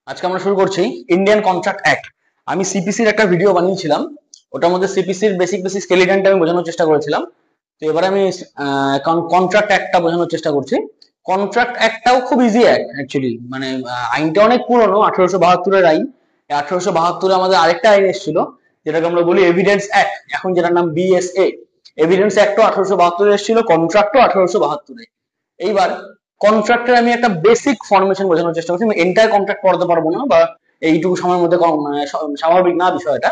আজকে আমরা শুরু করছি ইন্ডিয়ান কন্ট্রাক্ট অ্যাক্ট। আমি সিপিসির একটা ভিডিও বানিয়েছিলাম, ওটার মধ্যে সিপিসির বেসিক বেসিক স্কেলিটনটা আমি বোঝানোর চেষ্টা করেছিলাম। তো এবারে আমি কন্ট্রাক্ট অ্যাক্টটা বোঝানোর চেষ্টা করছি। কন্ট্রাক্ট অ্যাক্টটাও খুব ইজি অ্যাক্ট অ্যাকচুয়ালি, মানে আইনটা অনেক পুরনো, 1872-এর আইন। 1872-এ আমাদের আরেকটা আইন এসেছিল, যেটাকে আমরা বলি এভিডেন্স অ্যাক্ট, এখন যেটার নাম বিএসএ। এভিডেন্স অ্যাক্টও 1872-এ এসেছিল, কন্ট্রাক্টও 1872-এ। এইবার কন্ট্রাক্টের আমি একটা বেসিক ফরমেশন বোঝানোর চেষ্টা করছি। আমি এন্টায়ার কন্ট্রাক্ট পড়াতে পারবো না, বা এইটুকু সময়ের মধ্যে মানে স্বাভাবিক না বিষয়টা।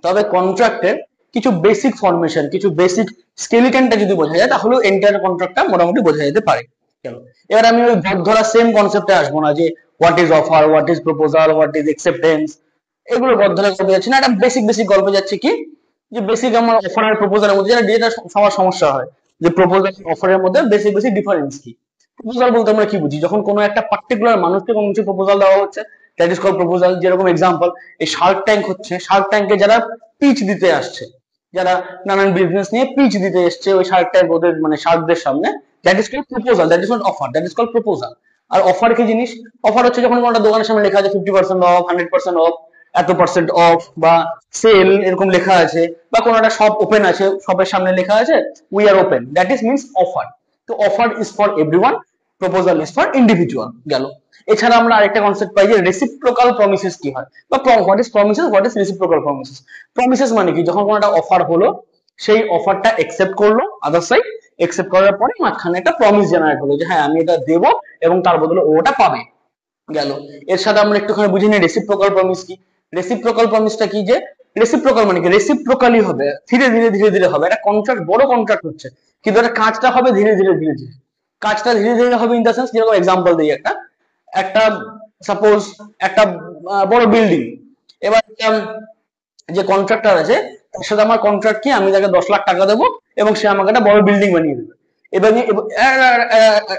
তবে কন্ট্রাক্টের কিছু বেসিক ফরমেশন, কিছু বেসিক স্কেলিটনটা যদি বোঝা যায়, তাহলে এন্টায়ার কন্ট্রাক্টটা মোটামুটি বোঝা যেতে পারে। চলো, এবার আমি ওই ঘর ধরা সেম কনসেপ্টে আসবো না, যে what is offer, what is proposal, what is acceptance, এগুলো ঘর ধরা গল্পে যাচ্ছে না। একটা বেসিক বেসিক গল্পে যাচ্ছে কি, যে বেসিক আমার অফার আর প্রপোজালের মধ্যে যেটা যেটা সবার সমস্যা হয়, যে প্রপোজাল অফারের মধ্যে বেসিক বেসিক ডিফারেন্স কি। প্রপোজাল বলতে আমরা কি বুঝি, যখন কোনো একটা পার্টিকুলার মানুষকে কোনো কিছু প্রপোজাল দেওয়া হচ্ছে, দ্যাট ইজ কল্ড প্রপোজাল। যেরকম এক্সাম্পল, এই শার্ক ট্যাঙ্ক হচ্ছে, শার্ক ট্যাঙ্কে যারা পিচ দিতে আসছে, যারা নানান বিজনেস নিয়ে পিচ দিতে এসছে ওই শার্ক ট্যাঙ্ক ওদের মানে শার্কদের সামনে, that is called proposal, that is not offer, that is called proposal. আর অফার কি জিনিস? অফার হচ্ছে যখন কোনো একটা দোকানের সামনে লেখা আছে 50% অফ, 100% অফ, এত পার্সেন্ট অফ, বা সেল এরকম লেখা আছে, বা কোনো একটা শপ ওপেন আছে, শপের সামনে লেখা আছে we are open, that is means offer. তো offer is for everyone, proposal is for individual. গেল। এছাড়া আমরা আরেকটা কনসেপ্ট পাই যে রেসিপ্রোকাল প্রমিসেস কি হয়, বা what is promises, what is reciprocal promises. Promises মানে কি, যখন কোনো একটা অফার হলো, সেই অফারটা একসেপ্ট করলো আদার সাইড, একসেপ্ট করার পরে মাঝখানে একটা প্রমিস জেনারেট হলো, যে হ্যাঁ আমি এটা দেবো এবং তার বদলে ও ওটা পাবে। গেল। এর সাথে আমরা একটুখানি বুঝে নিই রেসিপ্রোকাল প্রমিস কি। রেসিপ্রোকাল প্রমিসটা কি, যে রেসিপ্রোকাল মানে কি, রেসিপ্রোকালি হবে, ধীরে ধীরে ধীরে ধীরে হবে। একটা কন্ট্রাক্ট, বড় কন্ট্রাক্ট হচ্ছে, কিন্তু একটা কাজটা হবে ধীরে ধীরে ধীরে ধীরে। কাজটা ধীরে ধীরে হবে ইন দা সেন্স, যেরকম এক্সাম্পল দিই একটা, একটা সাপোজ একটা বড় বিল্ডিং। এবার যে কন্ট্রাক্টর আছে, তার সাথে আমার কন্ট্রাক্ট কি, আমি তাকে 10 লাখ টাকা দেবো এবং সে আমাকে একটা বড় বিল্ডিং বানিয়ে দেবে। এবার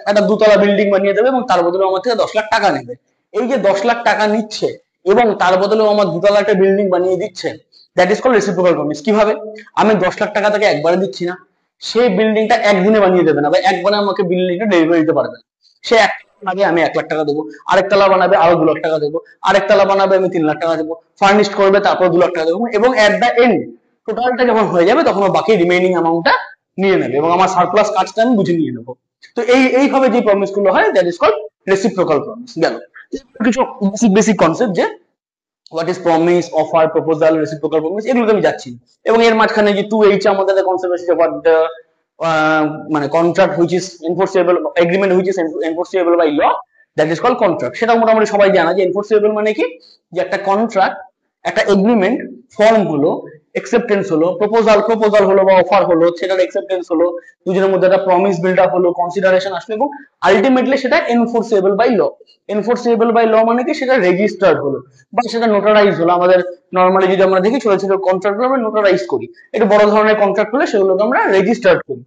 একটা দুতলা বিল্ডিং বানিয়ে দেবে এবং তার বদলে আমার থেকে 10 লাখ টাকা নেবে। এই যে 10 লাখ টাকা নিচ্ছে এবং তার বদলে আমার দুতলা একটা বিল্ডিং বানিয়ে দিচ্ছে, that is called reciprocal promise. কিভাবে? আমি 10 লাখ টাকা তাকে একবারে দিচ্ছি না, সে বিল্ডিংটা একদিনে বানিয়ে দেবে না, বা একবারে আমাকে বিল্ডিংটা ডেলিভারি দিতে পারবে না। সে এক বানাবে, আমি 1 লাখ টাকা দেবো, আরেকতলা বানাবে আরো 2 লাখ টাকা দেবো, আরেকতলা বানাবে আমি 3 লাখ টাকা দেবো, ফার্নিশড করবে তারপর 2 লাখ টাকা দেবো, এবং এট দ্য এন্ড টোটালটা যখন হয়ে যাবে তখন ও বাকি রিমেইনিং অ্যামাউন্টটা নিয়ে নেবে এবং আমার সারপ্লাস কাজটা আমি বুঝে নিয়ে নেবো। তো এইভাবে যে প্রমিস গুলো হয়, that is called reciprocal promise. গেল। কিছু বেসিক বেসিক কনসেপ্ট, যে what is promise, offer, proposal, reciprocal promise, এগুলোতে আমি যাচ্ছি। এবং এর মাঝখানে যে 2H আমাদের একটা কনসেপ্ট আছে, হোয়াট দ্য মানে contract which is enforceable, agreement which is enforceable by law, that is called contract. সেটা মোটামুটি সবাই জানা, যে এনফোর্সেবল মানে কি, যে একটা কন্ট্রাক্ট, একটা এগ্রিমেন্ট ফর্ম হলো, অ্যাকসেপ্টেন্স হলো, প্রপোজাল প্রপোজাল হলো বা অফার হলো, সেটার অ্যাকসেপ্টেন্স হলো, দুজনের মধ্যে একটা প্রমিস বিল্ড আপ হলো, কনসিডারেশন আসলো, এবং আলটিমেটলি সেটা enforceable by law. Enforceable by law মানে কি, সেটা রেজিস্টার্ড হলো বা সেটা নোটারাইজ হলো। আমাদের নর্মালি যদি আমরা দেখি, ছোট ছোট কন্ট্রাক্ট গুলো আমরা নোটারাইজ করি, একটু বড় ধরনের কন্ট্রাক্ট হলে সেগুলোকে আমরা রেজিস্টার্ড করি।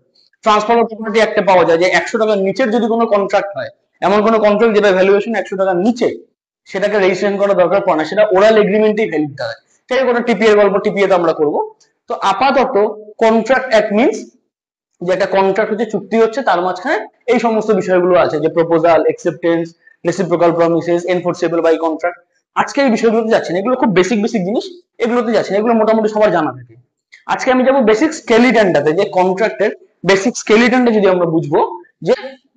ট্রান্সফার প্রপার্টি অ্যাক্টে পাওয়া যায় যে 100 টাকার নিচের যদি কোনো কন্ট্রাক্ট হয়, এমন কোনো কন্ট্রাক্ট যেটা ভ্যালুয়েশন 100 টাকার নিচে, সেটাকে রেজিস্ট্রেশন করার দরকার পড়ে না, সেটা ওরাল এগ্রিমেন্টই ভ্যালিড দাঁড়ায়। সেটা কোনো টিপিএর গল্প, টিপিএ তো আমরা করবো। তো আপাতত কন্ট্রাক্ট অ্যাক্ট মিনস যে একটা কন্ট্রাক্ট হচ্ছে, চুক্তি হচ্ছে, তার মাঝখানে এই সমস্ত বিষয়গুলো আছে, যে proposal, acceptance, reciprocal promises, enforceable by contract. আজকে এই বিষয়গুলোতে যাচ্ছি না, এগুলো খুব বেসিক বেসিক জিনিস, এগুলোতে যাচ্ছি না, এগুলো মোটামুটি সবার জানা থাকে। আজকে আমি যাবো বেসিক স্কেলিটনটাতে, যে কন্ট্রাক্টের বেসিক স্কেলিটনটা যদি আমরা বুঝবো, যে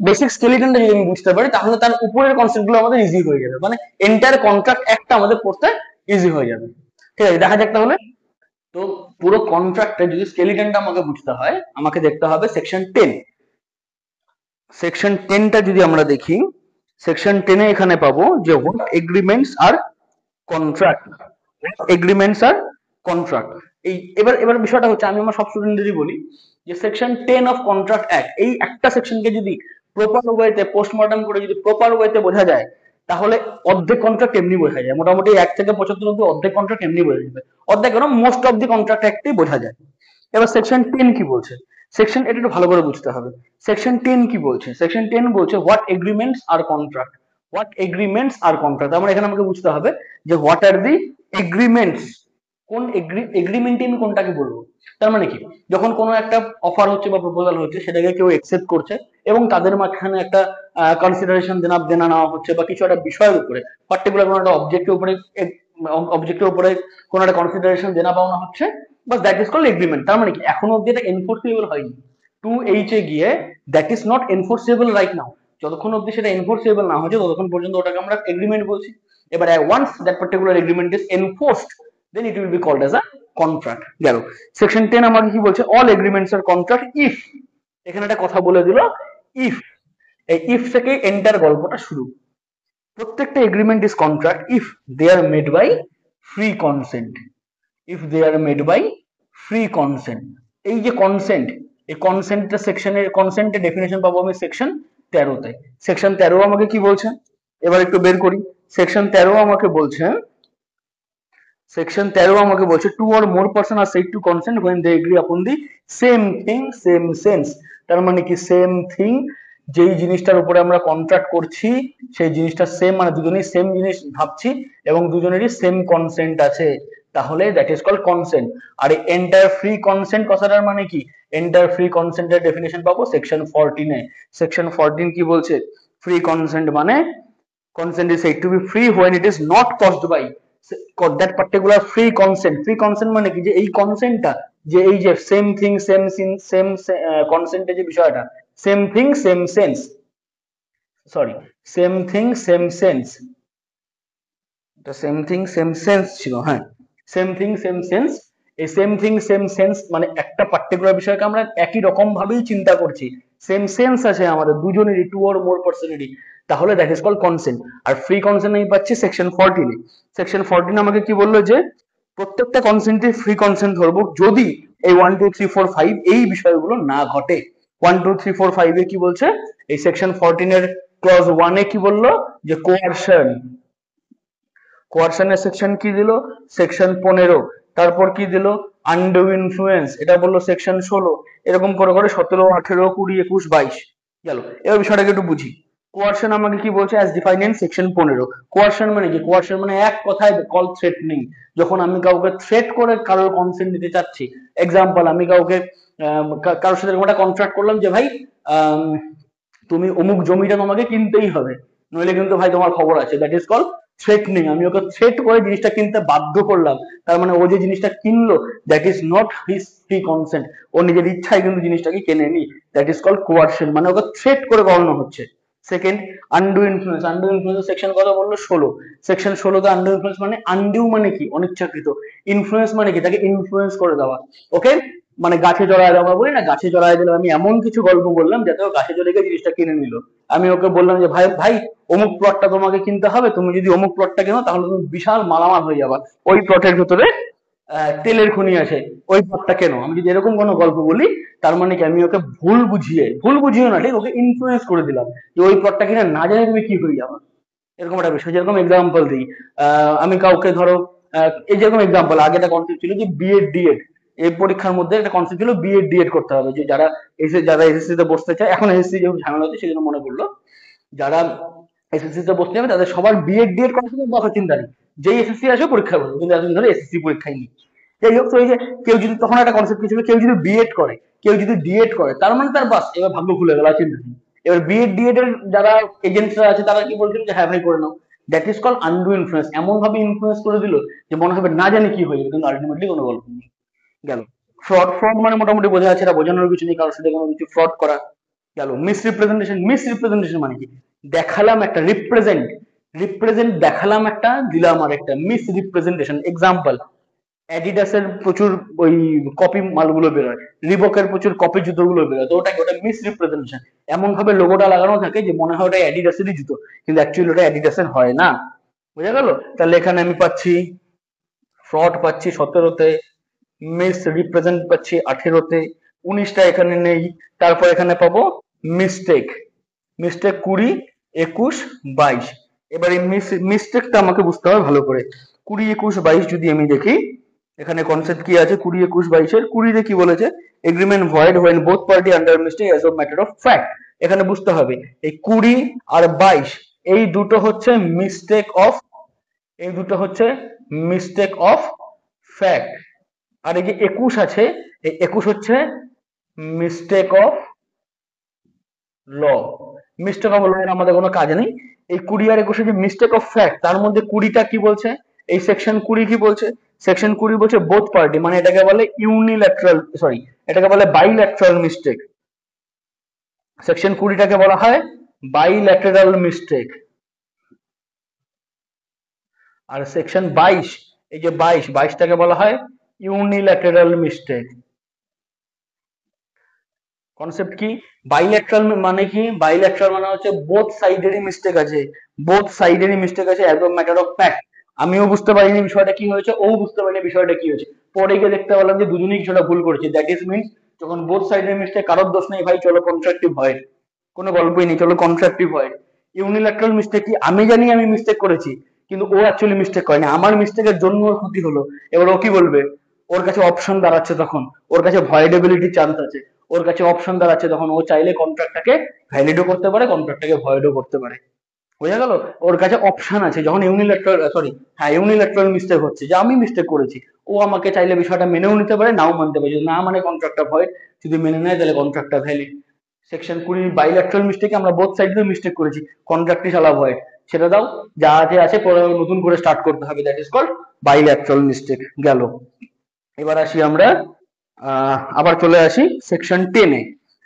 বেসিক স্কেলিটনটা যদি আমি বুঝতে পারি, তাহলে তার উপরের কনসেপ্ট গুলো আমাদের ইজি হয়ে যাবে, মানে এন্টায়ার কন্ট্রাক্ট একটা আমাদের পড়তে ইজি হয়ে যাবে। ঠিক আছে, দেখা যাক তাহলে। তো পুরো কন্ট্রাক্টে যদি স্কেলিটনটা আমাকে বুঝতে হয়, আমাকে দেখতে হবে সেকশন 10। সেকশন 10টা যদি আমরা দেখি, সেকশন 10-এ এখানে পাবো যে what agreements are contract, agreements are contract. এই এবার এবার বিষয়টা হচ্ছে, আমি আমার সব স্টুডেন্টদেরই বলি, যে সেকশন 10 অফ কন্ট্রাক্ট অ্যাক্ট, এই একটা সেকশনকে যদি প্রপার ওয়েতে পোস্টমর্টম করে যদি প্রপার ওয়েতে বোঝা যায়, তাহলে অর্ধেক কন্ট্রাক্ট এমনি বোঝা যায়। মোটামুটি 1 থেকে 75 অব্দি অর্ধেক কন্ট্রাক্ট এমনি বোঝা যাবে। অর্ধেক কেন, মোস্ট অফ দি কন্ট্রাক্ট অ্যাক্টই বোঝা যায়। এবার সেকশন 10 কি বলছে, এটা একটু ভালো করে বুঝতে হবে। সেকশন 10 কি বলছে, সেকশন 10 বলছে what agreements are contract. What agreements are contract, আমরা এখানে আমাকে বুঝতে হবে যে হোয়াট আর দি এগ্রিমেন্টস, কোন এগ্রিমেন্টে আমি কোনটাকে বলবো। তার মানে কি, যখন কোনো একটা অফার হচ্ছে বা প্রপোজাল হচ্ছে সেটাকে কেউ একসেপ্ট করছে এবং তাদের মাঝখানে একটা কনসিডারেশন দেনা নেওয়া হচ্ছে বা কিছু একটা বিষয়ের উপরে, পার্টিকুলার কোনো একটা অবজেক্টের উপরে কোনো একটা কনসিডারেশন দেনা পাওনা হচ্ছে, বাস দ্যাট ইজ কল্ড এগ্রিমেন্ট। তার মানে কি, এখনো অব্দি এটা এনফোর্সেবল হয়নি। 2H এ গিয়ে that is not enforceable right now, যতক্ষণ অব্দি সেটা এনফোর্সেবল না হচ্ছে ততক্ষণ পর্যন্ত ওটাকে আমরা এগ্রিমেন্ট বলছি। এবার once that particular agreement is enforced, then it will be called as a contract. গেল। সেকশন 10 আমাকে কি বলছে, all agreements are contract if, এখানে একটা কথা বলে দিল ইফ, এই ইফ থেকে এন্টার গল্পটা শুরু। প্রত্যেকটা agreement is contract if they are made by free consent, if they are made by free consent. এই যে কনসেন্ট, এই কনসেন্টটা সেকশনের, কনসেন্টের ডেফিনেশন পাবো আমি সেকশন 13-তে। সেকশন 13 আমাকে কি বলছে, এবার একটু বের করি। সেকশন 13 আমাকে বলছে, সেকশন 13 আমাকে বলছে two or more person are said to consent when they agree upon the same thing same sense। তার মানে কি, সেম থিং, যেই জিনিসটার উপরে আমরা কন্ট্রাক্ট করছি সেই জিনিসটা সেম, মানে দুজনেই সেম জিনিস ভাবছি এবং দুজনেরই সেম কনসেন্ট আছে, তাহলে দ্যাট ইজ কল্ড কনসেন্ট। আর এন্টার ফ্রি কনসেন্ট কথাটার মানে কি, এন্টার ফ্রি কনসেন্টের ডেফিনেশন পাবো সেকশন 14-এ। সেকশন 14 কি বলছে, ফ্রি কনসেন্ট মানে consent is said to be free when it is not caused by that particular free consent। free consent মানে কি, যে এই কনসেন্টটা, যে এই যে same thing same scene same কনসেন্টের যে বিষয়টা, same thing same sense, sorry same thing same sense, এটা সেম থিং সেম সেন্স ছিল, হ্যাঁ সেম থিং সেম সেন্স। এই সেম থিং সেম সেন্স মানে একটা পার্টিকুলার বিষয়কে আমরা একই রকম ভাবেই চিন্তা করছি, সেম সেন্স আছে আমাদের দুজনেরই, টু অর মোর পার্সনেরই, তাহলে দ্যাট ইজ কল্ড কনসেন্ট। আর ফ্রি কনসেন্ট আমি পাচ্ছি সেকশন 14-এ। সেকশন 14 আমাকে কি বললো, যে প্রত্যেকটা কনসেন্টে ফ্রি কনসেন্ট ধরবো যদি এই 1 2 3 4 5 এই বিষয়গুলো না ঘটে। 1 2 3 4 5 এ কি বলছে, এই সেকশন 14-এর ক্লজ 1 এ কি বললো, যে কোয়ারশন, কোয়ারশনের সেকশন কি দিল, সেকশন 15। তারপর কি দিল, আনডু ইনফ্লুয়েন্স, এটা বললো সেকশন 16। এরকম করে করে 17 18 20 21 22 গেল। এবার বিষয়টাকে একটু বুঝি। কোয়ারশন আমাকে কি বলছে, অ্যাজ ডিফাইন্ড ইন সেকশন 15। কোয়ারশন মানে কি, কোয়ারশন মানে এক কথায় কল থ্রেটনিং। যখন আমি কাউকে থ্রেট করে কারোর কনসেন্ট নিতে চাচ্ছি, এক্সাম্পল আমি কাউকে কারোর সাথে এরকম একটা কন্ট্রাক্ট করলাম যে ভাই তুমি অমুক জমিটা তোমাকে কিনতেই হবে, নইলে কিন্তু ভাই তোমার খবর আছে, দ্যাট ইজ কল থ্রেটনিং। আমি ওকে থ্রেট করে জিনিসটা কিনতে বাধ্য করলাম, তার মানে ও যে জিনিসটা কিনলো that is not his free consent, ও নিজের ইচ্ছায় কিন্তু জিনিসটাকে কেনেনি, দ্যাট ইজ কল কোয়ারশন, মানে ওকে থ্রেট করে করানো হচ্ছে। Second, undue influence. Undue influence section কত বললো, 16। সেকশন 16তে আনডু ইনফ্লুয়েন্স মানে, আনডু মানে কি অনিচ্ছাকৃত, ইনফ্লুয়েন্স মানে কি তাকে ইনফ্লুয়েন্স করে দেওয়া। ওকে, মানে গাছে জড়ায় দেওয়া, বলি না গাছে জড়ায় দিলাম, আমি এমন কিছু গল্প বললাম যাতে ও গাছে জড়ে গিয়ে জিনিসটা কিনে নিল। আমি ওকে বললাম যে ভাই ভাই অমুক প্লটটা তোমাকে কিনতে হবে, তুমি যদি অমুক প্লটটা কেনো তাহলে তুমি বিশাল মালামাল হয়ে যাবা, ওই প্লটের ভেতরে তেলের খনি আছে, ওই প্লটটা কেনো। আমি যদি এরকম কোনো গল্প বলি, তার মানে কি আমি ওকে ভুল বুঝিয়ে না, ঠিক ওকে ইনফ্লুয়েন্স করে দিলাম যে ওই প্লটটা কিনে না জানি তুমি কি হয়ে যাবা। এরকম একটা বিষয়। যেরকম এক্সাম্পল দিই, আমি কাউকে ধরো, এই যেরকম এক্সাম্পল, আগে একটা কনসেপ্ট ছিল যে বিএড ডিএড, এই পরীক্ষার মধ্যে একটা কনসেপ্ট ছিল বিএড ডিএড করতে হবে, যে যারা এসএসসি তে বসতে চায়, এখন এসএসসি যেহেতু ঝামেলা হচ্ছে সেজন্য মনে পড়লো, যারা এসএসসি তে বসতে যাবে তাদের সবার বিএড ডিএড করার কোনো কথা চিন্তা নেই, যেই এসএসসি আসে পরীক্ষা করবে, কিন্তু এতদিন ধরে এসএসসি পরীক্ষাই নেই। যাই হোক, তো এই যে কেউ যদি, তখন একটা কনসেপ্ট কি ছিল, কেউ যদি বিএড করে, কেউ যদি ডিএড করে, তার মানে তার বাস এবার ভাগ্য খুলে গেল, চিন্তা নেই। এবার বিএড ডিএড এর যারা এজেন্টরা আছে তারা কি বলছিল, যে হ্যাঁ ভাই করে নাও, that is call undue influence. এমন ভাবে ইনফ্লুয়েন্স করে দিল যে মনে হবে না জানি কি হয়ে যাবে, কিন্তু আলটিমেটলি কোনো গল্প নেই। গেল। ফ্রড, ফ্রড মানে মোটামুটি বোঝা যাচ্ছে, এটা বোঝানোর কিছু নেই, কারোর সাথে কোনো কিছু ফ্রড করা। গেল। মিসরিপ্রেজেন্টেশন, মিসরিপ্রেজেন্টেশন মানে কি, দেখালাম একটা রিপ্রেজেন্ট, দেখালাম একটা, দিলাম আর একটা, মিসরিপ্রেজেন্টেশন। এক্সাম্পল, অ্যাডিডাসের প্রচুর ওই কপি মালগুলো বেরোয়, রিবকের প্রচুর কপি জুতোগুলো বেরোয়, তো ওটা মিসরিপ্রেজেন্টেশন। এমন ভাবে লোগোটা লাগানো থাকে যে মনে হয় ওটা অ্যাডিডাসেরই জুতো, কিন্তু অ্যাকচুয়ালি ওটা অ্যাডিডাসের হয় না। বোঝা গেল? তাহলে এখানে আমি পাচ্ছি ফ্রড, পাচ্ছি 17-তে, মিস রিপ্রেজেন্ট পাচ্ছি 18-তে, 19টা এখানে নেই। তারপর এখানে পাবো মিস্টেক, মিস্টেক 20, 21, 22। এবার এই মিস্টেকটা আমাকে বুঝতে হবে ভালো করে। 20, 21, 22 যদি আমি দেখি, এখানে কনসেপ্ট কি আছে 20, 21, 22-এর। 20-তে কি বলেছে, agreement void when both party under mistake as of matter of fact. এখানে বুঝতে হবে এই 20 আর 22 এই দুটো হচ্ছে মিস্টেক অফ, এই দুটো হচ্ছে মিস্টেক অফ ফ্যাক্ট। আর এই যে 21 আছে, এই 21 হচ্ছে mistake of law. Mistake of law এর আমাদের কোনো কাজ নেই। এই 20 আর 21 যে মিস্টেক অফ ফ্যাক্ট, তার মধ্যে 20টা কি বলছে, এই সেকশন 20 কি বলছে, সেকশন 20 বলছে বোথ পার্টি, মানে এটাকে বলে ইউনিল্যাটারাল, সরি এটাকে বলে বাইল্যাটারাল মিস্টেক। সেকশন 20টাকে বলা হয় বাইল্যাটারাল মিস্টেক। আর সেকশন 22, এই যে 22টাকে বলা হয় ইউনিল্যাটারাল মিস্টেক। কনসেপ্ট কি, বাইল্যাটারাল মানে কি, বাইল্যাটারাল মানে হচ্ছে বোথ সাইডেরই মিস্টেক আছে, বোথ সাইডেরই মিস্টেক আছে as a matter of fact. আমিও বুঝতে পারিনি বিষয়টা কি হয়েছে, ও বুঝতে পারিনি বিষয়টা কি হয়েছে, পরে গিয়ে দেখতে পেলাম যে দুজনেই কিছুটা ভুল করেছে। দ্যাট ইজ মিনস যখন বোথ সাইডের মিস্টেক, কারোর দোষ নেই ভাই, চলো কনস্ট্রাকটিভ হয়, কোনো গল্পই নেই, চলো কনস্ট্রাকটিভ হয়। ইউনিল্যাটারাল মিস্টেক কি, আমি জানি আমি মিস্টেক করেছি কিন্তু ও অ্যাকচুয়ালি মিস্টেক করেনি, আমার মিস্টেকের জন্য ওর ক্ষতি হলো। এবার ও কি বলবে, ওর কাছে অপশন দাঁড়াচ্ছে তখন, ওর কাছে ভয়েডেবিলিটি চান্স আছে, ওর কাছে অপশন দাঁড়াচ্ছে তখন, ও চাইলে কন্ট্রাক্টটাকে ভ্যালিডও করতে পারে, কন্ট্রাক্টটাকে ভয়েডও করতে পারে। বোঝা গেল, ওর কাছে অপশন আছে যখন ইউনিল্যাটারাল, সরি হ্যাঁ ইউনিল্যাটারাল মিস্টেক হচ্ছে, যে আমি মিস্টেক করেছি, ও আমাকে চাইলে বিষয়টা মেনেও নিতে পারে, নাও মানতে পারে, যদি না মানে কন্ট্রাক্টটা ভয়েড, যদি মেনে নেয় তাহলে কন্ট্রাক্টটা ভ্যালিড। সেকশন 20 বাইল্যাটারাল মিস্টেকে আমরা বোথ সাইড দিয়ে মিস্টেক করেছি, কন্ট্রাক্টই শালা ভয়েড, ছেড়ে দাও, যা আছে আছে, পরে নতুন করে স্টার্ট করতে হবে, that is called bilateral mistake. গেল। এবার আসি আমরা, আবার চলে আসি সেকশন 10-এ।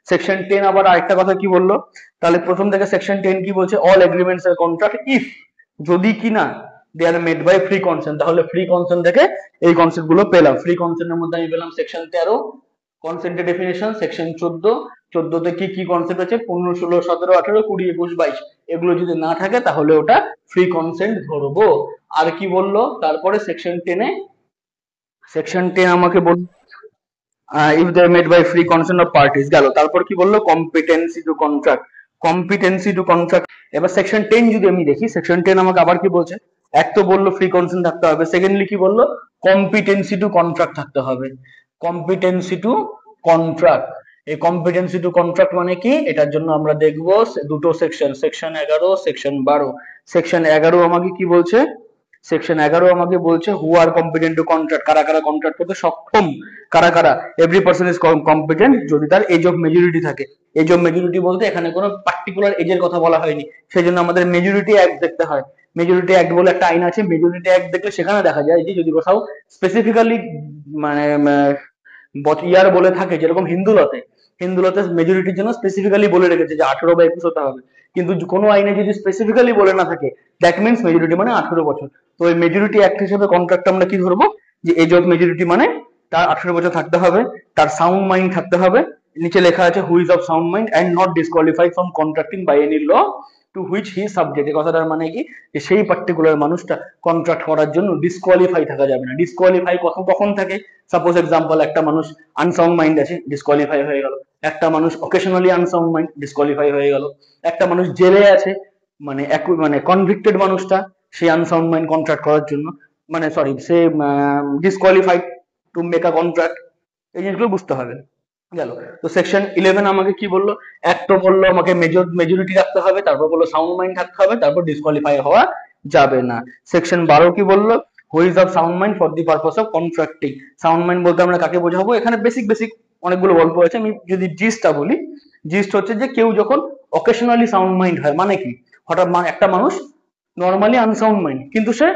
সেকশন 10 আবার আরেকটা কথা কি বললো, তাহলে প্রথম থেকে সেকশন 10 কি বলছে, all agreements are contract if, যদি কিনা they are made by free consent, তাহলে ফ্রি কনসেন্ট থেকে এই কনসেপ্ট গুলো পেলাম। ফ্রি কনসেন্টের মধ্যে আমি পেলাম সেকশন 13 কনসেন্টের ডেফিনেশন, সেকশন 14তে কি কি কনসেপ্ট আছে, 15, 16, 17, 18, 20, 21, 22, এগুলো যদি না থাকে তাহলে ওটা ফ্রি কনসেন্ট ধরবো। আর কি বললো তারপরে সেকশন 10-এ, সেকশন 10 আমাকে বল, if they are made by free consent of parties, গেল। তারপর কি বললো, competency two contract, competency two contract. এবার সেকশন 10 যদি আমি দেখি, সেকশন 10 আমাকে আবার কি বলছে, এক তো বললো ফ্রি কনসেন্ট থাকতে হবে, সেকেন্ডলি কি বললো, কম্পিটেন্সি টু কন্ট্রাক্ট থাকতে হবে, কম্পিটেন্সি টু কন্ট্রাক্ট। এই কম্পিটেন্সি টু কন্ট্রাক্ট মানে কি, এটার জন্য আমরা দেখবো দুটো সেকশন, সেকশন 11, সেকশন 12। সেকশন 11 আমাকে কি বলছে, সেকশন 11 আমাকে বলছে হু আর কম্পিটেন্ট টু কন্ট্রাক্ট, কারা কারা কন্ট্রাক্ট করতে সক্ষম, কারা কারা, এভরি পারসন ইজ কম্পিটেন্ট যদি তার এজ অফ মেজরিটি থাকে। এজ অফ মেজরিটি বলতে এখানে কোনো পার্টিকুলার এজের কথা বলা হয়নি, সেই জন্য আমাদের মেজরিটি অ্যাক্ট দেখতে হয়। মেজরিটি অ্যাক্ট বলে একটা আইন আছে, মেজরিটি অ্যাক্ট দেখলে সেখানে দেখা যায় যে যদি কোথাও স্পেসিফিক্যালি মানে ইয়ার বলে থাকে, যেরকম হিন্দু লতে মেজরিটির জন্য স্পেসিফিক্যালি বলে রেখেছে যে 18 বা 21 হতে হবে, কিন্তু কোনো আইনে যদি স্পেসিফিক্যালি বলে না থাকে, দ্যাট মিনস মেজরিটি মানে 18 বছর। তো এই মেজরিটি অ্যাক্ট হিসেবে কন্ট্রাক্ট আমরা কি ধরবো, যে এজ অফ মেজরিটি মানে তার 18 বছর থাকতে হবে, তার সাউন্ড মাইন্ড থাকতে হবে, নিচে লেখা আছে who is of sound mind and not disqualified from contracting by any law to which he subject. এই কথাটার মানে কি, যে সেই পার্টিকুলার মানুষটা কন্ট্রাক্ট করার জন্য ডিসকোয়ালিফাই থাকা যাবে না। ডিসকোয়ালিফাই কখন থাকে, সাপোজ এক্সাম্পল একটা মানুষ আনসাউন্ড মাইন্ড আছে, ডিসকোয়ালিফাই হয়ে গেল, একটা মানুষ অকেশনালি আনসাউন্ড মাইন্ড, ডিসকোয়ালিফাই হয়ে গেল, একটা মানুষ জেলে আছে, মানে মানে কনভিক্টেড মানুষটা, সেই আনসাউন্ড মাইন্ড কন্ট্রাক্ট করার জন্য, মানে sorry say disqualified to make a contract. এই জিনিসগুলো বুঝতে হবে। গেল। তো সেকশন 11 আমাকে কি বললো, এক তো বললো আমাকে মেজরিটি রাখতে হবে, তারপর বললো সাউন্ড মাইন্ড থাকতে হবে, তারপর ডিসকোয়ালিফাই হওয়া যাবে না। সেকশন 12 কি বললো, হু is of sound mind for the purpose of contracting. Sound mind বলতে আমরা কাকে বোঝাবো, এখানে বেসিক বেসিক অনেকগুলো গল্প আছে, আমি যদি জিস্টটা বলি, জিস্ট হচ্ছে যে কেউ যখন অকেশনালি সাউন্ড মাইন্ড হয়, মানে কি, হঠাৎ একটা মানুষ নর্মালি আনসাউন্ড মাইন্ড কিন্তু সে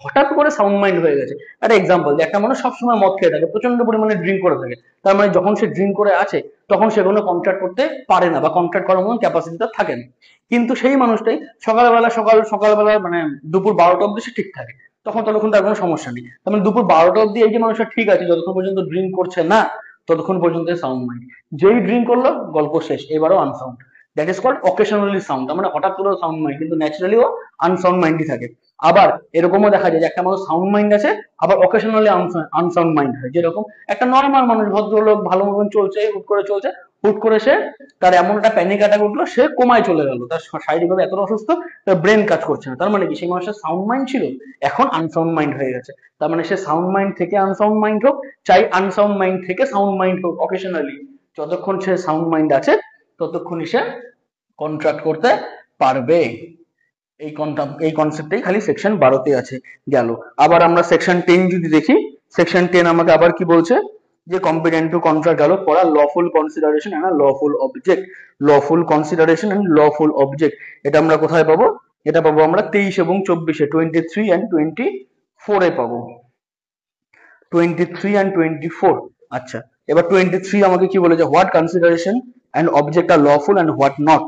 হঠাৎ করে সাউন্ড মাইন্ড হয়ে গেছে। একটা এক্সাম্পল, যে একটা মানুষ সবসময় মদ খেয়ে থাকে, প্রচন্ড পরিমাণে ড্রিঙ্ক করে থাকে, তার মানে যখন সে ড্রিঙ্ক করে আছে তখন সে কোনো কন্ট্রাক্ট করতে পারে না বা কন্ট্রাক্ট করার মতো ক্যাপাসিটি তার থাকে না। কিন্তু সেই মানুষটাই সকালবেলা মানে দুপুর 12টা অব্দি সে ঠিক থাকে, ততক্ষণ তার কোনো সমস্যা নেই। তার মানে দুপুর 12টা অব্দি এই যে মানুষটা ঠিক আছে, যতক্ষণ পর্যন্ত ড্রিঙ্ক করছে না ততক্ষণ পর্যন্ত সাউন্ড মাইন্ড। যেই ড্রিঙ্ক করলো গল্প শেষ, এবারও unsound, that is called occasionally sound. তার মানে হঠাৎ করে সাউন্ড মাইন্ড, কিন্তু ন্যাচারালি ও আনসাউন্ড মাইন্ডই থাকে। আবার এরকমও দেখা যায় যে একটা মানুষ সাউন্ড মাইন্ড আছে, আবার অকেশনালি আনসাউন্ড মাইন্ড হয়। যেরকম একটা নর্মাল মানুষ, ভদ্রলোক, ভালো মতন চলছে, হুট করে সে, তার এমন একটা প্যানিক অ্যাটাক উঠলো, সে কোমায় চলে গেল, তার শারীরিকভাবে এতটা অসুস্থ, তার ব্রেন কাজ করছে না। তার মানে কি, সেই মানুষের সাউন্ড মাইন্ড ছিল, এখন আনসাউন্ড মাইন্ড হয়ে গেছে। তার মানে সে সাউন্ড মাইন্ড থেকে আনসাউন্ড মাইন্ড হোক, চাই আনসাউন্ড মাইন্ড থেকে সাউন্ড মাইন্ড হোক, অকেশনালি যতক্ষণ সে সাউন্ড মাইন্ড আছে ততক্ষণই সে কন্ট্রাক্ট করতে পারবে। এই কনসেপ্টটাই খালি সেকশন 12তে আছে। গেল। আবার আমরা সেকশন 10 যদি দেখি, সেকশন 10 আমাকে আবার কি বলছে যে কম্পিটেন্ট টু কন্ট্রাক্ট গেল পড়া lawful consideration and lawful object, lawful consideration and lawful object এটা আমরা কোথায় পাবো? এটা পাবো আমরা 23 এবং 24-এ, 23 এন্ড 24-এ পাবো, 23 এন্ড 24। আচ্ছা, এবার 23 আমাকে কি বলেছে, what consideration and object are lawful and what not.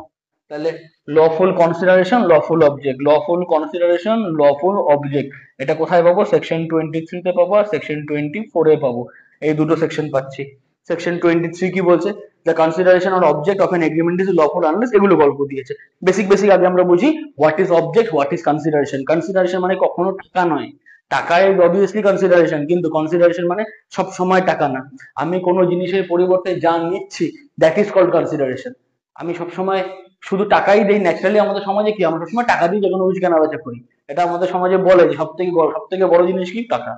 তাহলে lawful consideration, lawful object, lawful consideration, lawful object এটা কোথায় পাবো? সেকশন 23 তে পাবো আর সেকশন 24-এ পাবো। এই দুটো সেকশন পাচ্ছি। সেকশন 23 কি বলছে? The consideration or object of an agreement is lawful unless, এগুলো গল্প দিয়েছে। বেসিক বেসিক আগে আমরা বুঝি what is object, what is consideration. Consideration মানে কখনো টাকা নয়, টাকায় অবভিয়াসলি কনসিডারেশন, কিন্তু কনসিডারেশন মানে সব সময় টাকা না। আমি কোনো জিনিসের পরিবর্তে যা নিচ্ছি দ্যাট ইজ কল্ড কনসিডারেশন। আমি সবসময় শুধু টাকাই দেই, ন্যাচারালি আমাদের সমাজে কি আমরা সবসময় টাকা দিয়ে যে কোনো কিছু কেনা বেচা করি। এটা আমাদের সমাজে বলে যে সব থেকে বড় জিনিস কি? টাকা।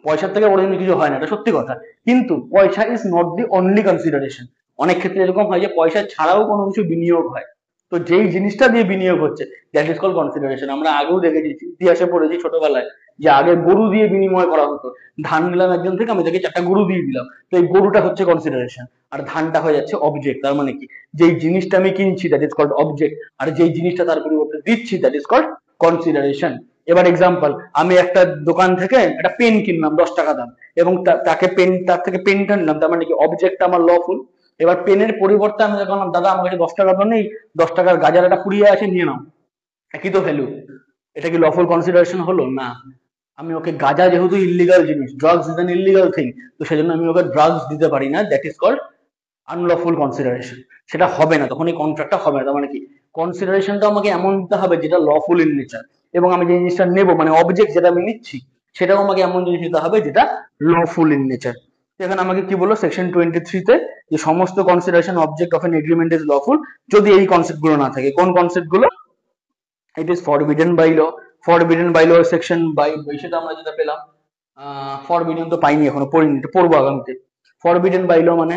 পয়সার থেকে বড় জিনিস কিছু হয় না, এটা সত্যি কথা। কিন্তু পয়সা is not the only consideration. অনেক ক্ষেত্রে এরকম হয় যে পয়সা ছাড়াও কোনো কিছু বিনিয়োগ হয়, তো যেই জিনিসটা দিয়ে বিনিয়োগ হচ্ছে দ্যাট ইজ কল কনসিডারেশন। আমরা আগেও দেখেছি, ইতিহাসে পড়েছি ছোটবেলায়, যে আগে গরু দিয়ে বিনিময় করা হতো। ধান নিলাম একজন থেকে, আমি তাকে 4টা গরু দিয়ে দিলাম, তো এই গরুটা হচ্ছে কনসিডারেশন, আর ধানটা হয়ে যাচ্ছে অবজেক্ট। তার মানে কি, যেই জিনিসটা আমি কিনছি দ্যাট ইজ কল্ড অবজেক্ট, আর যেই জিনিসটা তার পরিবর্তে দিচ্ছি দ্যাট ইজ কল্ড কনসিডারেশন। এবার এক্সাম্পল, আমি একটা দোকান থেকে একটা পেন কিনলাম 10 টাকা দাম, এবং তাকে তার থেকে পেনটা নিলাম, তার মানে কি অবজেক্ট আমার লফুল। এবার পেনের পরিবর্তে আমি যখন দাদা আমার কাছে 10 টাকা তো নেই, 10 টাকার গাজার একটা পুড়িয়ে আছে, নিয়ে নাও, একই তো ভ্যালু। এটা কি লফুল কনসিডারেশন হলো? না। আমি ওকে, গাঁজা যেহেতু ইল্লিগাল জিনিস, drugs is an illegal thing, তো সেজন্য আমি ওকে ড্রাগস দিতে পারি না, that is called unlawful consideration. সেটা হবে না, তখন এই কন্ট্রাক্টটা হবে না। তার মানে কি, কনসিডারেশনটা আমাকে এমন দিতে হবে যেটা লফুল ইন নেচার, এবং আমি যে জিনিসটা নেবো মানে অবজেক্ট যেটা আমি নিচ্ছি সেটাও আমাকে এমন জিনিস দিতে হবে যেটা লফুল ইন নেচার। এখানে আমাকে কি বললো সেকশন 23-তে, যে সমস্ত consideration object of an agreement is lawful যদি এই কনসেপ্ট গুলো না থাকে। কোন কনসেপ্ট গুলো? It is forbidden by law. Forbidden by law section by, সেটা আমরা যেটা পেলাম, ফরবিডেন তো পাইনি এখনো, পড়িনি, পড়বো আগামীতে। ফরবিডেন বাই ল মানে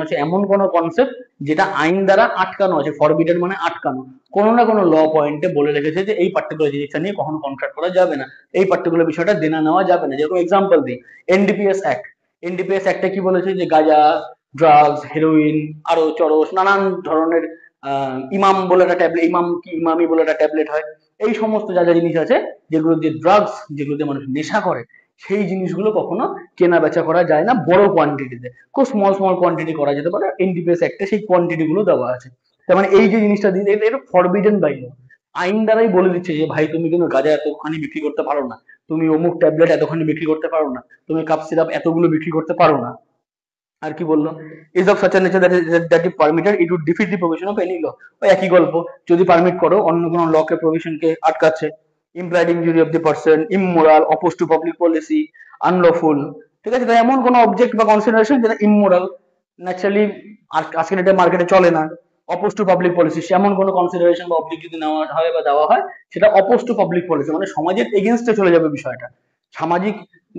হচ্ছে এমন কোন কনসেপ্ট যেটা আইন দ্বারা আটকানো আছে। ফরবিডেন মানে আটকানো, কোনো না কোনো ল পয়েন্টে বলে রেখেছে যে এই পার্টিকুলার জিনিসটা নিয়ে কখনো কন্ট্রাক্ট করা যাবে না, এই পার্টিকুলার বিষয়টা দেনা নেওয়া যাবে না। যেরকম এক্সাম্পল দিই, এনডিপিএস অ্যাক্ট। এনডিপিএস অ্যাক্টে কি বলেছে, যে গাঁজা, ড্রাগস, হেরোইন, আরো চরস, নানান ধরনের ইমাম বলে একটা ট্যাবলেট, ইমাম কি ইমামি বলে একটা ট্যাবলেট হয়, এই সমস্ত যা যা জিনিস আছে যেগুলো দিয়ে ড্রাগস, যেগুলো দিয়ে মানুষ নেশা করে, সেই জিনিসগুলো কখনো কেনা বেচা করা যায় না বড় কোয়ান্টিটিতে। খুব স্মল স্মল কোয়ান্টিটি করা যেতে পারে, এনডিপিএস অ্যাক্টে সেই কোয়ান্টিটি গুলো দেওয়া আছে। তার মানে এই যে জিনিসটা দিয়ে এটা ফরবিডেন বাই ল, আইন দ্বারাই বলে দিচ্ছে যে ভাই তুমি কিন্তু গাঁজা এতখানি বিক্রি করতে পারো না, তুমি অমুক ট্যাবলেট এতখানি বিক্রি করতে পারো না, তুমি কাপ সিরাপ এতগুলো বিক্রি করতে পারো না। আর কি বললো, is of such nature that if permitted it would defeat the provision of any law. ওই একই গল্প, যদি পারমিট করো অন্য কোনো ল কে, প্রভিশন কে আটকাচ্ছে। Implied injury of the person, immoral, oppose to public policy, unlawful. ঠিক আছে, তাই এমন কোনো অবজেক্ট বা কনসিডারেশন যেটা ইমোরাল, ন্যাচারালি আর আজকের ডেটে মার্কেটে চলে না। অপোজ টু পাবলিক পলিসি, এমন কোনো কনসিডারেশন বা অবজেক্ট যদি নেওয়া হয় বা দেওয়া হয় সেটা অপোজ টু পাবলিক পলিসি, মানে সমাজের এগেনস্টে চলে যাবে বিষয়টা, সামাজিক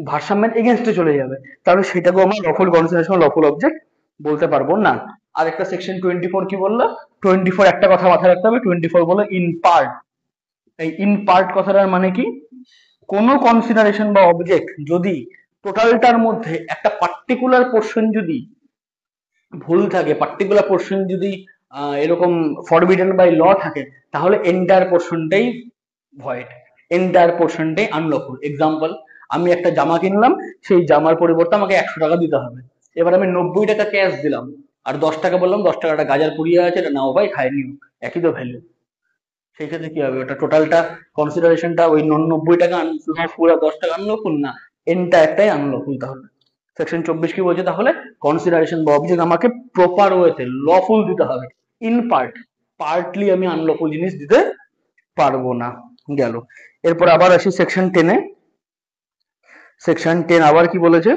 ভারসাম্যের এগেনস্টে চলে যাবে, তাহলে সেটাকেও আমরা লফুল কনসিডারেশন, লফুল অবজেক্ট বলতে পারবো না। আর একটা সেকশন 24 কি বললো? 24 একটা কথা মাথায় রাখতে হবে, 24 বলো ইন পার্ট। এই ইন পার্ট কথাটার মানে কি, কোন কনসিডারেশন বা অবজেক্ট যদি টোটালটার মধ্যে একটা পার্টিকুলার পোর্শন যদি ভুল থাকে, পার্টিকুলার পোর্শন যদি এরকম ফরবিডেন বাই ল থাকে, তাহলে এন্টায়ার পোর্শনটাই ভয়েড, এন্টায়ার পোর্শনটাই আনলফুল। এক্সাম্পল, আমি একটা জামা কিনলাম, সেই জামার পরিবর্তে আমাকে 100 টাকা দিতে হবে। এবার আমি 90 টাকা ক্যাশ দিলাম, আর 10 টাকা বললাম 10 টাকাটা গাজার পুড়িয়ে আছে, এটা নাও ভাই খাই নিও, একই তো ভ্যালু। সেই ক্ষেত্রে কি হবে, ওটা টোটালটা কনসিডারেশনটা ওই 90 টাকা আনলফুল আর 10 টাকা আনলফুল না, এন্টায়ারটাই আনলফুল। তাহলে সেকশন 24 কি বলছে, তাহলে কনসিডারেশন বা অবজেক্ট আমাকে প্রপার ওয়েতে লফুল দিতে হবে, ইন পার্ট, পার্টলি আমি আনলফুল জিনিস দিতে পারবো না। গেল। এরপর আবার আসি সেকশন 10-এ। সেকশন 10 আবার কি বলেছে,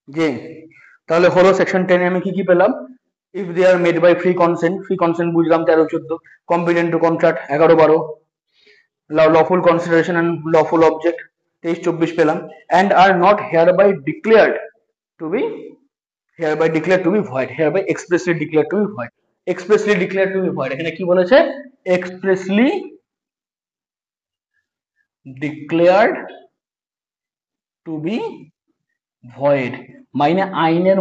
যে তাহলে হলো সেকশন 10-এ আমি কি কি পেলাম, if they are made by free consent, free consent বুঝলাম 13-14, competent to contract 11-12, lawful consideration and lawful object 23-24 পেলাম, and are not hereby declared to be, hereby declared to be void, hereby expressly declared to be void, expressly declared to be void। এখানে কি বলেছে, expressly declared to be void মানে আইনের,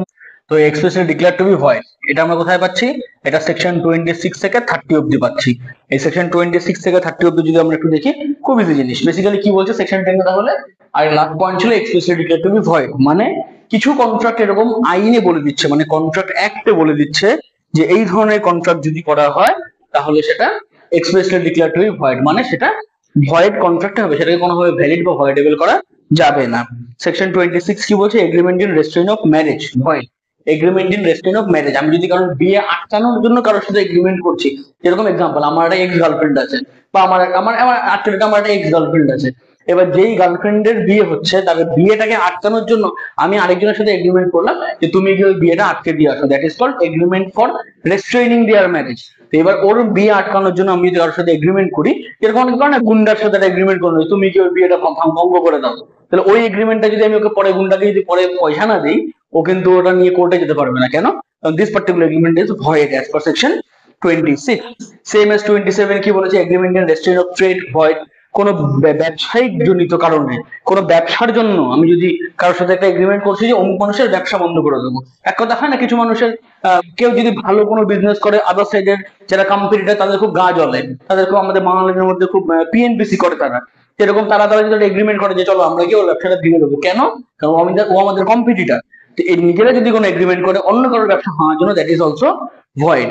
তো expressly declare to be void এটা আমরা কোথায় পাচ্ছি? এটা সেকশন 26 থেকে 30 অব্দি পাচ্ছি। এই সেকশন 26 থেকে 30 অব্দি যদি আমরা একটু দেখি, খুব ইজি জিনিস। বেসিক্যালি কি বলছে সেকশন 10 তাহলে, আর লাস্ট পয়েন্ট ছিল expressly declare to be void, মানে কিছু কন্ট্রাক্ট এরকম আইনে বলে দিচ্ছে, মানে কন্ট্রাক্ট অ্যাক্টে বলে দিচ্ছে যে এই ধরনের কন্ট্রাক্ট যদি করা হয় তাহলে সেটা expressly declare to be void, মানে সেটা ভয়েড কন্ট্রাক্ট হবে, সেটাকে কোনোভাবে ভ্যালিড বা ভয়েডেবল করা যাবে না। সেকশন 26 কি বলছে? Agreement in restrain of marriage void. Agreement in restrain of marriage, আমি যদি কারণ বিয়ে আটকানোর জন্য কারোর সাথে এগ্রিমেন্ট করছি, যেরকম এক্সাম্পল আমার একটা এক্স গার্লফ্রেন্ড আছে, বা আমার আমার আমার actually আমার একটা এক্স গার্লফ্রেন্ড আছে, এবার যেই গার্লফ্রেন্ডের বিয়ে হচ্ছে তাদের বিয়েটাকে আটকানোর জন্য আমি আরেকজনের সাথে এগ্রিমেন্ট করলাম যে তুমি গিয়ে ওই বিয়েটা আটকে দিয়ে আসো, that is called agreement for restraining their marriage. তো এবার ওর বিয়ে আটকানোর জন্য আমি যদি কারোর সাথে এগ্রিমেন্ট করি, যেরকম অনেক কারণে গুন্ডার সাথে এগ্রিমেন্ট করলো তুমি কি ওই বিয়েটা ভঙ্গ করে দাও, তাহলে ওই এগ্রিমেন্টটা যদি আমি ওকে পরে গুন্ডাকে যদি পরে পয়সা না দিই, ও কিন্তু ওটা নিয়ে কোর্টে যেতে পারবে না। কেন? This particular agreement is void as per section 26। Same S 27 কি বলেছে? Agreement in restrain of trade void, কোন ব্যবসায়িক জনিত কারণে, কোন ব্যবসার জন্য আমি যদি কারোর সাথে একটা এগ্রিমেন্ট করছি যে অমুক মানুষের ব্যবসা বন্ধ করে দেবো, এক কথা হয় না কিছু মানুষের কেউ যদি ভালো কোনো বিজনেস করে, আদার সাইডের যারা কম্পিটিটর তাদের খুব গা জ্বলে, তাদের খুব, আমাদের বাঙালিদের মধ্যে খুব পিএনপিসি করে তারা, সেরকম তারা তারা যদি এগ্রিমেন্ট করে যে চলো আমরা কি ওর ব্যবসাটা ভেঙে দেবো, কেন? কারণ ও আমাদের কম্পিটিটর। তো এই নিজেরা যদি কোনো এগ্রিমেন্ট করে অন্য কারোর ব্যবসা হওয়ার জন্য, that is also void.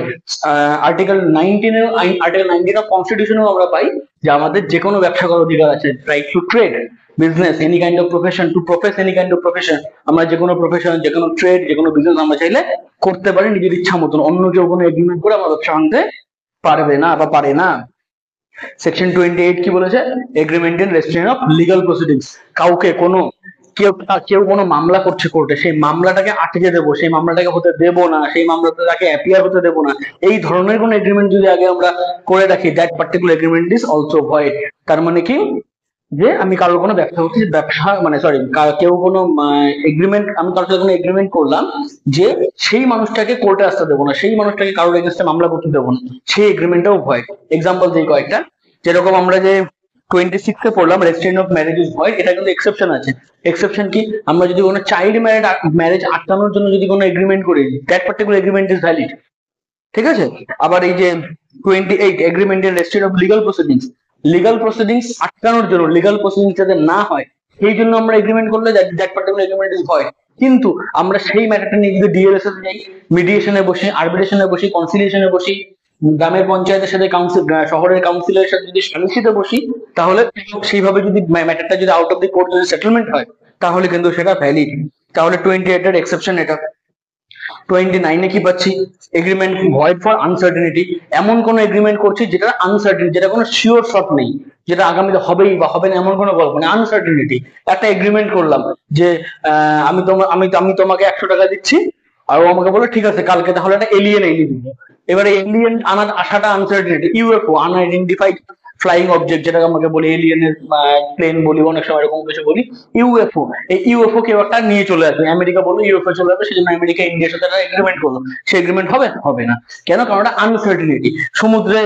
Article 19 এর আর্টিকেল 19 অফ কনস্টিটিউশনেও আমরা পাই যে আমাদের যে কোনো ব্যবসা করার অধিকার আছে, right to trade business any kind of profession, to profess any kind of profession. আমরা যে কোনো প্রফেশন, যে কোনো ট্রেড, যে কোনো বিজনেস আমরা চাইলে করতে পারি নিজের ইচ্ছা মতন, অন্য কেউ কোনো এগ্রিমেন্ট করে আমার ব্যবসা ভাঙতে পারবে না বা পারে না। সেকশন 28 কি বলেছে? Agreement in restrain of legal proceedings, কাউকে কোনো কেউ কেউ কোনো মামলা করছে কোর্টে, সেই মামলাটাকে আটকে দেবো, সেই মামলাটাকে হতে দেবো না, সেই মামলাতে তাকে অ্যাপিয়ার হতে দেবো না, এই ধরনের কোনো এগ্রিমেন্ট যদি আগে আমরা করে রাখি, that particular agreement is also void. তার মানে কি? যে আমি কারোর কোনো ব্যবসা করছি, ব্যবসা মানে সরি, কেউ কোনো এগ্রিমেন্ট, আমি কারোর সাথে কোনো এগ্রিমেন্ট করলাম যে সেই মানুষটাকে কোর্টে আসতে দেবো না, সেই মানুষটাকে কারোর এগেনস্টে মামলা করতে দেবো না, সেই এগ্রিমেন্টটাও ভয়েড। এক্সাম্পল দিই কয়েকটা, যেরকম আমরা যে 26 পড়লাম restrain of marriage is void, এটা কিন্তু এক্সেপশন আছে। এক্সেপশন কি? আমরা যদি কোনো চাইল্ড ম্যারেজ আটকানোর জন্য যদি কোনো এগ্রিমেন্ট করি, that particular agreement is valid, ঠিক আছে? আবার এই যে 28 agreement in restrain of legal proceedings, legal proceedings আটকানোর জন্য, লিগাল প্রসিডিংস যাতে না হয় সেই জন্য আমরা এগ্রিমেন্ট করলে that particular agreement is void. কিন্তু আমরা সেই ম্যাটারটা নিয়ে যদি ডিএলএস এ যাই, মিডিয়েশনে বসি, আরবিট্রেশনে বসি, কনসিলিয়েশনে বসি, গ্রামের পঞ্চায়েতের সাথে কাউন্সিল, শহরের কাউন্সিলের সাথে যদি সালিসিতে বসি, তাহলে সেইভাবে যদি ম্যাটারটা যদি আউট অফ দি কোর্ট যদি সেটেলমেন্ট হয় তাহলে কিন্তু সেটা ভ্যালিড। তাহলে 28 এর এক্সেপশন এটা। 29 কি পাচ্ছি? এগ্রিমেন্ট ভয়েড ফর আনসার্টেনিটি, এমন কোন এগ্রিমেন্ট করছি যেটা আনসার্টেন, যেটা কোনো শিওর শট নেই, যেটা আগামীতে হবেই বা হবে না এমন কোনো গল্প নেই, আনসার্টেনিটি। একটা এগ্রিমেন্ট করলাম যে আমি তোমাকে 100 টাকা দিচ্ছি, আর ও আমাকে বলে ঠিক আছে কালকে তাহলে একটা এলিয়েন এনে দিব। এবারে এলিয়েন আনার আশাটা uncertainty, UFO unidentified flying object, যেটা আমাকে বলি এলিয়েনের প্লেন বলি, অনেক সময় এরকম কিছু বলি, ইউএফও। এই ইউএফও কেউ একটা নিয়ে চলে আসবে, আমেরিকা বললো ইউএফও চলে আসবে, সেজন্য আমেরিকা ইন্ডিয়ার সাথে একটা এগ্রিমেন্ট করলো, সে এগ্রিমেন্ট হবে? হবে না। কেন? কারণ এটা আনসার্টেনিটি, সমুদ্রে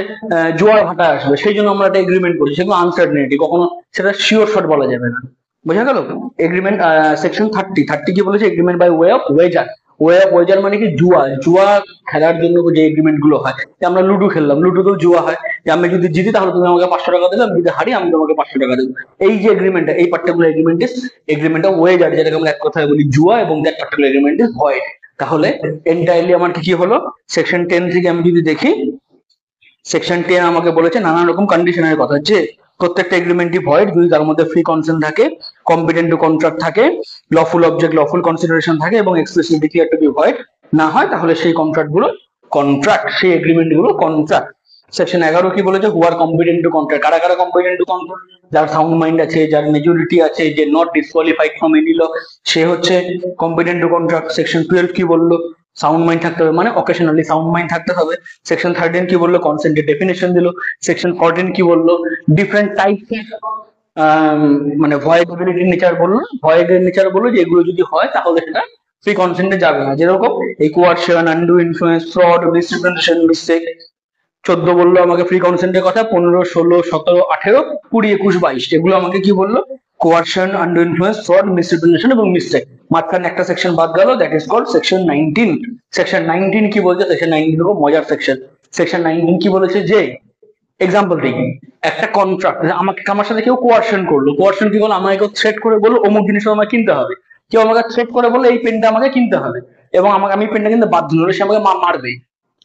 জোয়ার ভাটা আসবে সেই জন্য আমরা একটা এগ্রিমেন্ট করছি, সেগুলো আনসার্টেনিটি, কখনো সেটা শিওর শট বলা যাবে না। বোঝা গেল? এগ্রিমেন্ট সেকশন 30 কি বলেছে? Agreement by way of wager. Way of wager মানে কি? জুয়া, জুয়া খেলার জন্য যে এগ্রিমেন্ট গুলো হয়, আমরা লুডো খেললাম, লুডোতেও জুয়া হয়, যে আমি যদি জিতি তাহলে তুমি আমাকে 500 টাকা দেবে, আমি যদি হারি আমি তোমাকে 500 টাকা দেবো। এই যে এগ্রিমেন্টটা, এই particular agreement is agreement of wager, যেটাকে আমরা এক কথায় বলি জুয়া, এবং that particular agreement is void. তাহলে এন্টায়ারলি আমার কি হলো? সেকশন 10 থেকে আমি যদি দেখি, সেকশন 10 আমাকে বলেছে নানান রকম কন্ডিশনের কথা, যে প্রত্যেকটা এগ্রিমেন্টই ভয়েড যদি তার মধ্যে ফ্রি কনসেন্ট থাকে, কম্পিটেন্ট টু কন্ট্রাক্ট থাকে, লফুল অবজেক্ট, লফুল কনসিডারেশন থাকে, এবং expressly declare to be void না হয়, তাহলে সেই কন্ট্রাক্ট গুলো কন্ট্রাক্ট, সেই এগ্রিমেন্ট গুলো কন্ট্রাক্ট। সেকশন 11 কি বলেছে? Who are competent to contract, কারা কারা কম্পিটেন্ট টু কন্ট্রাক্ট? যার সাউন্ড মাইন্ড আছে, যার মেজরিটি আছে, যে not disqualified from any law, সে হচ্ছে কম্পিটেন্ট টু কন্ট্রাক্ট। সেকশন 12 কি বললো? সাউন্ড মাইন্ড থাকতে হবে, মানে অকেশনালি সাউন্ড মাইন্ড থাকতে হবে। সেকশন 13 কি বললো? কনসেন্টের ডেফিনেশন দিল। সেকশন 14 কি বললো? ডিফারেন্ট টাইপস মানে ভয়েডেবিলিটির নেচার বললো, ভয়েডের নেচার বললো যে এগুলো যদি হয় তাহলে সেটা ফ্রি কনসেন্টে যাবে না, যেরকম এই কোয়ারশন, undo influence, fraud, misrepresentation, mistake. 14 বললো আমাকে ফ্রি কনসেন্টের কথা, 15, 16, 17, 18, 20, 21, 22 এগুলো আমাকে কি বললো? Coercion, under influence, fraud, misrepresentation এবং মিস্টেক। মাঝখানে একটা সেকশন বাদ গেল, that is called section 19। Section 19 কি বলছে? সেকশন 19 খুব মজার সেকশন। সেকশন 19 কি বলেছে? যে এক্সাম্পল দিই, একটা কন্ট্রাক্ট, আমাকে আমার সাথে কেউ কোয়ারশন করলো। কোয়ারশন কি বললো? আমাকে কেউ থ্রেট করে বললো অমুক জিনিস আমাকে কিনতে হবে। কেউ আমাকে থ্রেট করে বললো এই পেনটা আমাকে কিনতে হবে, এবং আমাকে, আমি পেনটা কিনতে বাধ্য হলো, সে আমাকে মারবে।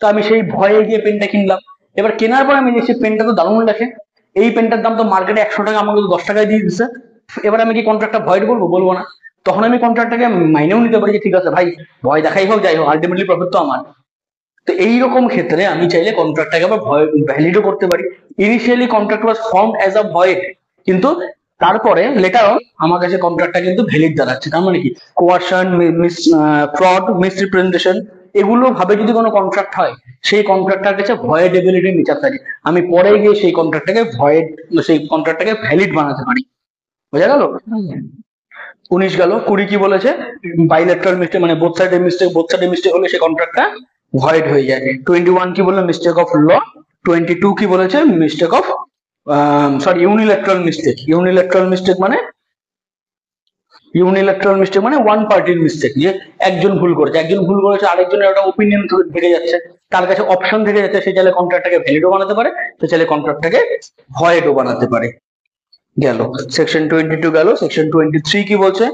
তো আমি সেই ভয়ে গিয়ে পেনটা কিনলাম। এবার কেনার পর আমি দেখছি পেনটা তো দারুণ লেখে, এই পেনটার দাম তো মার্কেটে 100 টাকা, আমাকে তো 10 টাকায় দিয়ে দিচ্ছে। এবার আমি কি কন্ট্রাক্টটা ভয়েড বলবো? বলবো না। তখন আমি কন্ট্রাক্টটাকে মাইনেও নিতে পারি যে ঠিক আছে ভাই, ভয় দেখাই হোক যাই হোক, আলটিমেটলি প্রফিট তো আমার। তো এইরকম ক্ষেত্রে আমি চাইলে কন্ট্রাক্টটাকে আবার ভ্যালিডও করতে পারি। Initially contract was found as a void, কিন্তু তারপরে লেটার অন আমার কাছে কন্ট্রাক্টটা কিন্তু ভ্যালিড দাঁড়াচ্ছে। তার মানে কি, কোয়ারশন, ফ্রড, মিসরিপ্রেজেন্টেশন, এগুলো ভাবে যদি কোনো কন্ট্রাক্ট হয়, সেই কন্ট্রাক্টটার কাছে ভয়েডেবিলিটি নেচার থাকে। আমি পরে গিয়ে সেই কন্ট্রাক্টটাকে সেই কন্ট্রাক্টটাকে ভ্যালিড বানাতে পারি। বোঝা গেল? 19 গেল। 20 কি বলেছে? বাইলেটারাল মিস্টেক, মানে বোথ সাইডে মিস্টেক হলে সেই কন্ট্রাক্টটা ভয়েড হয়ে যায়। 21 কি বললো? মিস্টেক অফ ল। 22 কি বলেছে? Mistake of unilateral mistake. Unilateral mistake মানে ওয়ান পার্টির মিস্টেক, যে একজন ভুল করেছে, আরেকজনের একটা ওপিনিয়ন থেকে যাচ্ছে, তার কাছে অপশন থেকে যাচ্ছে, সে চাইলে কন্ট্রাক্টটাকে ভ্যালিডও বানাতে পারে, সে চাইলে কন্ট্রাক্টটাকে ভয়েডও বানাতে পারে। গেল সেকশন 22 গেল। সেকশন 23 কি বলছে?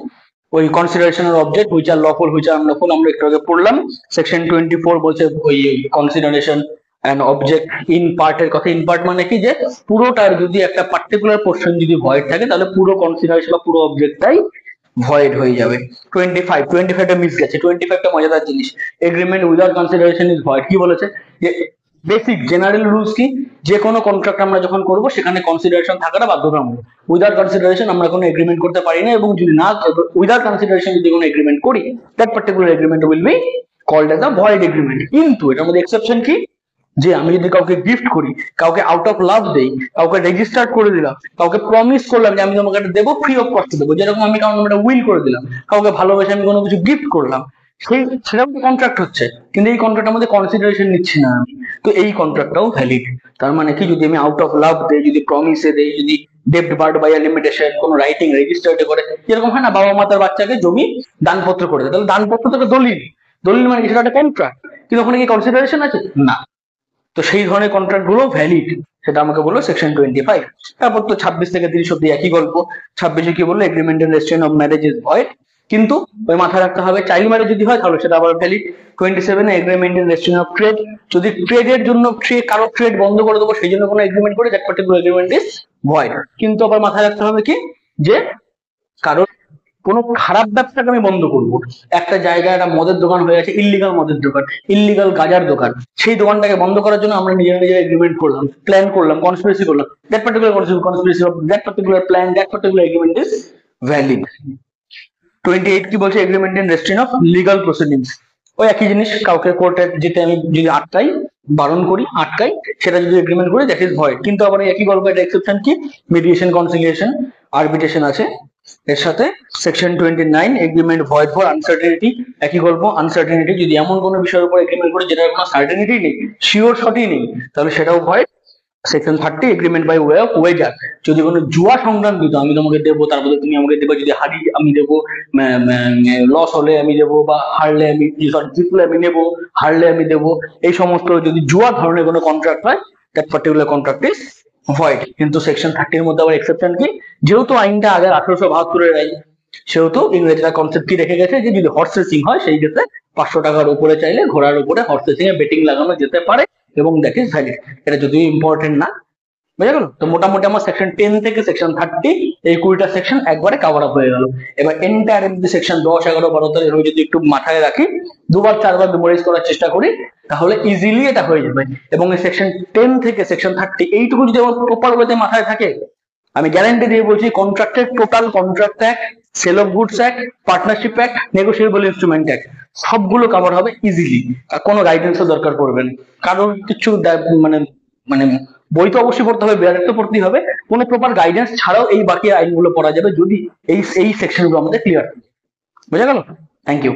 ওই consideration of object which are lawful, which are unlawful, আমরা একটু আগে পড়লাম। সেকশন 24 বলছে ওই কনসিডারেশন অ্যান্ড অবজেক্ট ইন পার্টের কথা। ইন পার্ট মানে কি, যে পুরোটার যদি একটা পার্টিকুলার পোর্শন যদি ভয়েড থাকে, তাহলে পুরো কনসিডারেশন বা পুরো অবজেক্টটাই ভয়েড হয়ে যাবে। 25টা মিস গেছে। 25টা মজাদার জিনিস। Agreement without consideration is void. কি বলেছে? যে বেসিক জেনারেল রুলস কি, যে কোনো কন্ট্রাক্ট আমরা যখন করব সেখানে কনসিডারেশন থাকাটা বাধ্যতামূলক। উইদাউট কনসিডারেশন আমরা কোনো এগ্রিমেন্ট করতে পারি না, এবং যদি না উইদাউট কনসিডারেশন যদি কোনো এগ্রিমেন্ট করি, that particular agreement will be called as a void agreement. কিন্তু এটার মধ্যে এক্সেপশন কি, যে আমি যদি কাউকে গিফট করি, কাউকে আউট অফ লাভ দেই, কাউকে রেজিস্টার্ড করে দিলাম, কাউকে প্রমিস করলাম যে আমি তোমাকে এটা দেবো, ফ্রি অফ কস্ট দেবো, যেরকম আমি কারণ একটা উইল করে দিলাম, কাউকে ভালোবেসে আমি কোনো কিছু গিফট করলাম, সেটাও কন্ট্রাক্ট হচ্ছে, কিন্তু এই কন্ট্রাক্টের মধ্যে কনসিডারেশন নিচ্ছি না আমি, তো এই কন্ট্রাক্টটাও ভ্যালিড। তার মানে কি, যদি আমি আউট অফ লাভ দেই, যদি প্রমিসে দেই, যদি ডেপ্ট বার্ড বাই লিমিটেশন কোনো রাইটিং রেজিস্টার্ড করে, যেরকম হয় না, বাবা মা তার বাচ্চাকে জমি দানপত্র করে দেয়, তাহলে দানপত্র তো দলিল, দলিল মানে সেটা একটা কন্ট্রাক্ট, কিন্তু ওখানে কি কনসিডারেশন আছে? না। তো সেই ধরনের কন্ট্রাক্ট গুলো ভ্যালিড, সেটা আমাকে বললো সেকশন 25। তারপর তো 26 থেকে 30 অব্দি একই গল্প। 26-এ কি বললো? Agreement and registration of marriage is void, কিন্তু ওই মাথায় রাখতে হবে চাইল্ড ম্যারেজ যদি হয় তাহলে সেটা আবার ভ্যালিড। 27-এ agreement and registration of trade, যদি ট্রেডের জন্য কারো ট্রেড বন্ধ করে দেবো সেই জন্য কোনো এগ্রিমেন্ট করে, that particular agreement is void. কিন্তু আবার মাথায় রাখতে হবে কি, যে কারো কোনো খারাপ ব্যবসাকে আমি বন্ধ করবো, একটা জায়গায় একটা মদের দোকান হয়ে আছে, ইল্লিগাল মদের দোকান, ইল্লিগাল গাঁজার দোকান, সেই দোকানটাকে বন্ধ করার জন্য আমরা নিজেরা এগ্রিমেন্ট করলাম, প্ল্যান করলাম, কনস্পিরেসি করলাম, that particular conspiracy of that particular plan, that particular agreement is valid. 28 কি বলছে? Agreement and restriction of legal proceedings. ওই একই জিনিস, কাউকে কোর্টে যেতে আমি যদি আটকাই, সেটা যদি এগ্রিমেন্ট করি, দ্যাট ইজ ভয়েড। কিন্তু আবার একই গল্প, একটা এক্সেপশন কি, মিডিয়েশন, কনসিলিয়েশন, আরবিট্রেশন আছে এর সাথে। Section 29 agreement void for uncertainty, একই গল্প, আনসার্টেনিটি, যদি এমন কোনো বিষয়ের উপর এগ্রিমেন্ট করি যেটার কোনো সার্টেনিটি নেই, শিওর শর্টই নেই, তাহলে সেটাও void. Section 30 agreement by way of wager, যদি কোনো জুয়া সংক্রান্ত, আমি তোমাকে দেবো তার বদলে তুমি আমাকে দেবে, যদি হারি আমি দেবো, লস হলে আমি দেবো, বা হারলে আমি, জিতলে আমি নেবো, হারলে আমি দেবো, এই সমস্ত যদি জুয়া ধরনের কোনো কন্ট্রাক্ট হয়, that particular contract is void. কিন্তু সেকশন 30-এর মধ্যে আবার এক্সেপশন কি, যেহেতু আইনটা আগে 1872-এর আইন, সেহেতু ইংরেজরা কনসেপ্ট কি রেখে গেছে, যে যদি হর্স রেসিং হয় সেই ক্ষেত্রে 500 টাকার উপরে চাইলে ঘোড়ার উপরে হর্স রেসিং এ বেটিং লাগানো যেতে পারে, এবং দ্যাট ইজ ভ্যালিড। এটা যদিও ইম্পর্টেন্ট না, বুঝা গেল? তো মোটামুটি আমার সেকশন 10 থেকে সেকশন 30 এই 20টা সেকশন একবারে কভার আপ হয়ে গেল। এবার এন্টায়ার সেকশন 10, 11, 12, 13 এভাবে যদি একটু মাথায় রাখি, 2-4 বার মেমোরাইজ করার চেষ্টা করি, তাহলে ইজিলি এটা হয়ে যাবে। এবং এই সেকশন 10 থেকে সেকশন 30 এইটুকু যদি আমার প্রপার ওয়েতে মাথায় থাকে, আমি গ্যারান্টি দিয়ে বলছি কন্ট্রাক্টের total contract act, sale of goods act, partnership act, negotiable instrument act, সবগুলো কভার হবে ইজিলি, আর কোনো গাইডেন্সের দরকার পড়বে না, কারোর কিছু মানে মানে বই তো অবশ্যই পড়তে হবে, বেয়ার তো পড়তেই হবে, কোনো প্রপার গাইডেন্স ছাড়াও এই বাকি আইনগুলো পড়া যাবে যদি এই সেকশনগুলো আমাদের ক্লিয়ার। বুঝা গেল? Thank you.